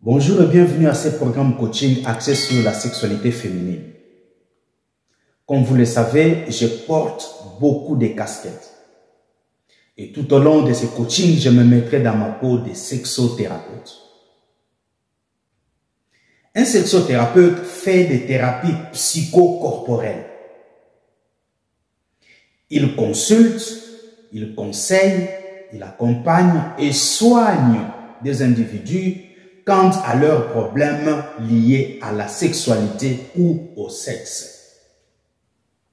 Bonjour et bienvenue à ce programme coaching axé sur la sexualité féminine. Comme vous le savez, je porte beaucoup de casquettes. Et tout au long de ce coaching, je me mettrai dans ma peau de sexothérapeute. Un sexothérapeute fait des thérapies psychocorporelles. Il consulte, il conseille, il accompagne et soigne des individus quant à leurs problèmes liés à la sexualité ou au sexe.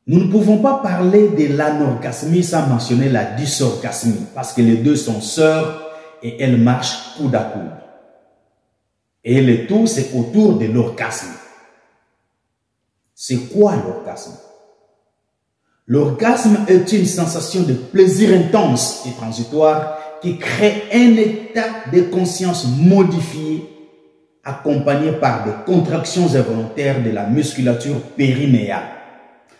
Nous ne pouvons pas parler de l'anorgasmie sans mentionner la dysorgasmie, parce que les deux sont sœurs et elles marchent coude à coude. Et le tout, c'est autour de l'orgasme. C'est quoi l'orgasme? L'orgasme est une sensation de plaisir intense et transitoire qui crée un état de conscience modifié, accompagné par des contractions involontaires de la musculature périnéale.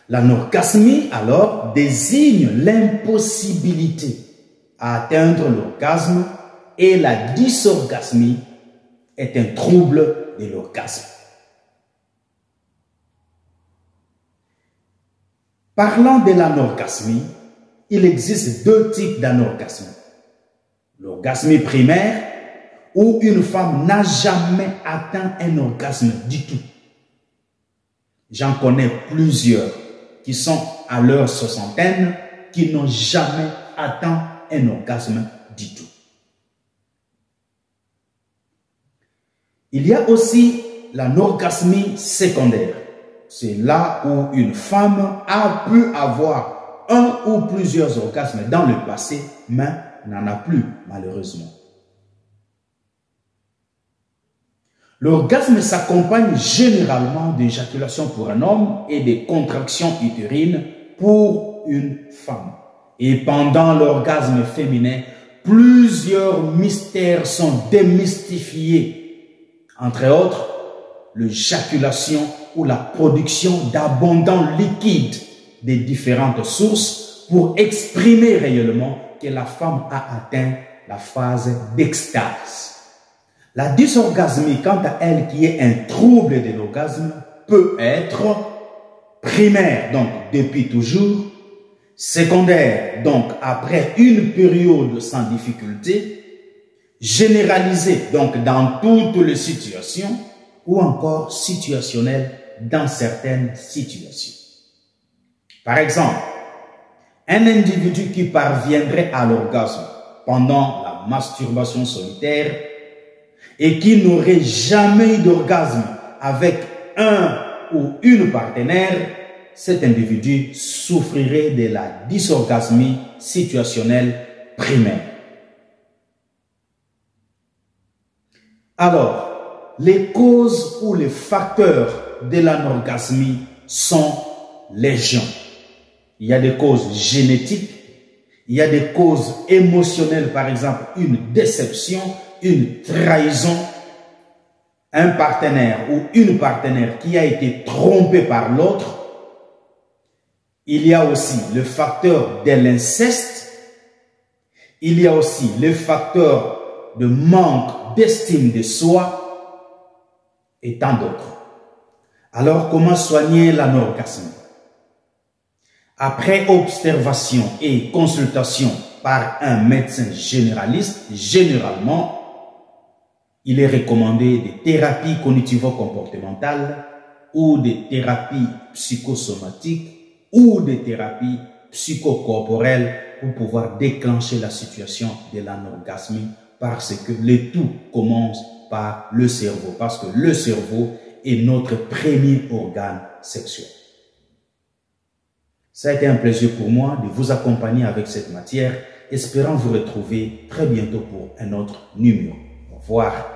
L'anorgasmie, alors, désigne l'impossibilité à atteindre l'orgasme et la dysorgasmie est un trouble de l'orgasme. Parlant de l'anorgasmie, il existe deux types d'anorgasmie. L'orgasme primaire, où une femme n'a jamais atteint un orgasme du tout. J'en connais plusieurs qui sont à leur soixantaine, qui n'ont jamais atteint un orgasme du tout. Il y a aussi l'anorgasmie secondaire. C'est là où une femme a pu avoir un ou plusieurs orgasmes dans le passé, mais n'en a plus, malheureusement. L'orgasme s'accompagne généralement d'éjaculation pour un homme et de contractions utérines pour une femme. Et pendant l'orgasme féminin, plusieurs mystères sont démystifiés. Entre autres, l'éjaculation ou la production d'abondants liquides des différentes sources pour exprimer réellement que la femme a atteint la phase d'extase. La dysorgasmie, quant à elle, qui est un trouble de l'orgasme, peut être primaire, donc depuis toujours, secondaire, donc après une période sans difficulté, généralisée, donc dans toutes les situations, ou encore situationnelle dans certaines situations. Par exemple, un individu qui parviendrait à l'orgasme pendant la masturbation solitaire et qui n'aurait jamais eu d'orgasme avec un ou une partenaire, cet individu souffrirait de la dysorgasmie situationnelle primaire. Alors, les causes ou les facteurs de l'anorgasmie sont légion. Il y a des causes génétiques, il y a des causes émotionnelles, par exemple une déception, une trahison, un partenaire ou une partenaire qui a été trompé par l'autre. Il y a aussi le facteur de l'inceste, il y a aussi le facteur de manque d'estime de soi et tant d'autres. Alors, comment soigner l'anorgasme? Après observation et consultation par un médecin généraliste, généralement, il est recommandé des thérapies cognitivo-comportementales ou des thérapies psychosomatiques ou des thérapies psychocorporelles pour pouvoir déclencher la situation de l'anorgasmie, parce que le tout commence par le cerveau, parce que le cerveau est notre premier organe sexuel. Ça a été un plaisir pour moi de vous accompagner avec cette matière, espérant vous retrouver très bientôt pour un autre numéro. Au revoir.